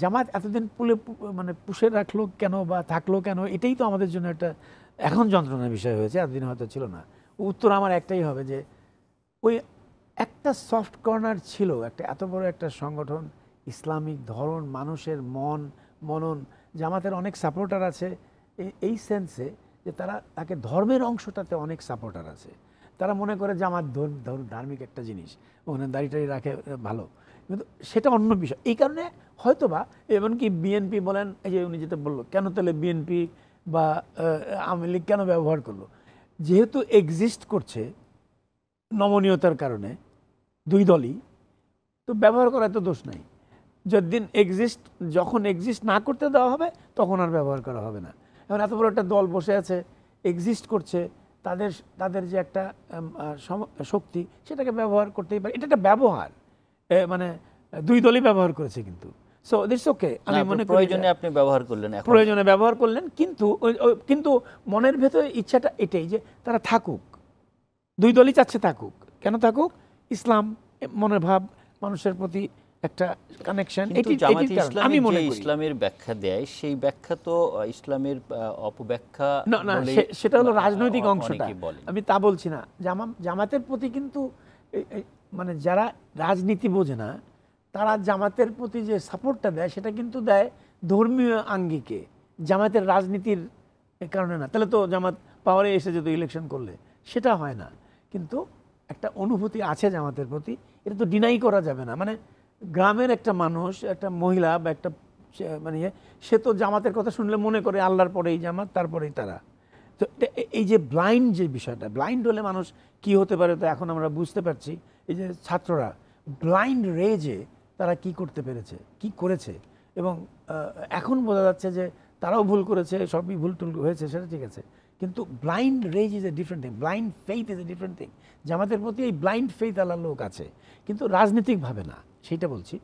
জামাত এতদিন মানে পুষে রাখলো কেন বা থাকলো কেন, এটাই তো আমাদের জন্য একটা এখন যন্ত্রণার বিষয় হয়েছে, এতদিন হয়তো ছিল না। উত্তর আমার একটাই হবে যে ওই একটা সফট কর্নার ছিল, একটা এত বড় একটা সংগঠন, ইসলামিক ধরন, মানুষের মনন, জামাতের অনেক সাপোর্টার আছে এই সেন্সে যে তাকে ধর্মের অংশটাতে অনেক সাপোর্টার আছে। তারা মনে করে জামাত ধার্মিক একটা জিনিস, ওখানে দাড়ি রাখে ভালো, কিন্তু সেটা অন্য বিষয়। এই কারণে হয়তোবা এমনকি বিএনপি বলেন, এই যে উনি যেটা বললো, কেন তাহলে বিএনপি বা আওয়ামী লীগ কেন ব্যবহার করলো, যেহেতু এক্সিস্ট করছে নমনীয়তার কারণে দুই দলই, তো ব্যবহার করার তো দোষ নাই। যখন এক্সিস্ট না করতে দেওয়া হবে তখন আর ব্যবহার করা হবে না। এখন এত বড় একটা দল বসে আছে, এক্সিস্ট করছে, তাদের যে একটা শক্তি, সেটাকে ব্যবহার করতেই পারে। এটা একটা ব্যবহার, মানে দুই দলই ব্যবহার করেছে, কিন্তু সো দিটস ওকে। আমি মনে করি প্রয়োজনে আপনি ব্যবহার করলেন, প্রয়োজনে ব্যবহার করলেন, কিন্তু মনের ভেতরে ইচ্ছাটা এটাই যে তারা থাকুক, দুই দলই চাচ্ছে থাকুক। কেন থাকুক? ইসলাম মনের ভাব, মানুষের প্রতি একটা কানেকশন। আমি মনে করি ইসলামের ব্যাখ্যা দেয়, সেই ব্যাখ্যা তো ইসলামের অপব্যাখ্যা না, সেটা হলো রাজনৈতিক অংশটা, আমি তা বলছি না। জামাতের প্রতি কিন্তু মানে যারা রাজনীতি বোঝে না, তারা জামাতের প্রতি যে সাপোর্টটা দেয় সেটা কিন্তু দেয় ধর্মীয় আঙ্গিকে, জামাতের রাজনীতির কারণে না। তাহলে তো জামাত পাওয়ারে এসে যেত ইলেকশন করলে, সেটা হয় না। কিন্তু একটা অনুভূতি আছে জামাতের প্রতি, এটা তো ডিনাই করা যাবে না। মানে গ্রামের একটা মানুষ, একটা মহিলা বা একটা মানে সে তো জামাতের কথা শুনলে মনে করে আল্লাহর পরেই জামাত, তারপরেই তারা। তো এই যে ব্লাইন্ড যে বিষয়টা, ব্লাইন্ড হলে মানুষ কি হতে পারে, তো এখন আমরা বুঝতে পারছি। এই যে ছাত্ররা ব্লাইন্ড রেজে তারা কি করতে পেরেছে, কি করেছে, এবং এখন বোঝা যাচ্ছে যে তারাও ভুল করেছে, সবই ভুল টুল হয়েছে, সেটা ঠিক আছে, কিন্তু blind rage is a different thing, blind faith is a different thing. জামাতের প্রতি এই ব্লাইন্ড ফেইথ আল্লাহ লোক আছে, কিন্তু রাজনীতিকভাবে না, সেইটা বলছি।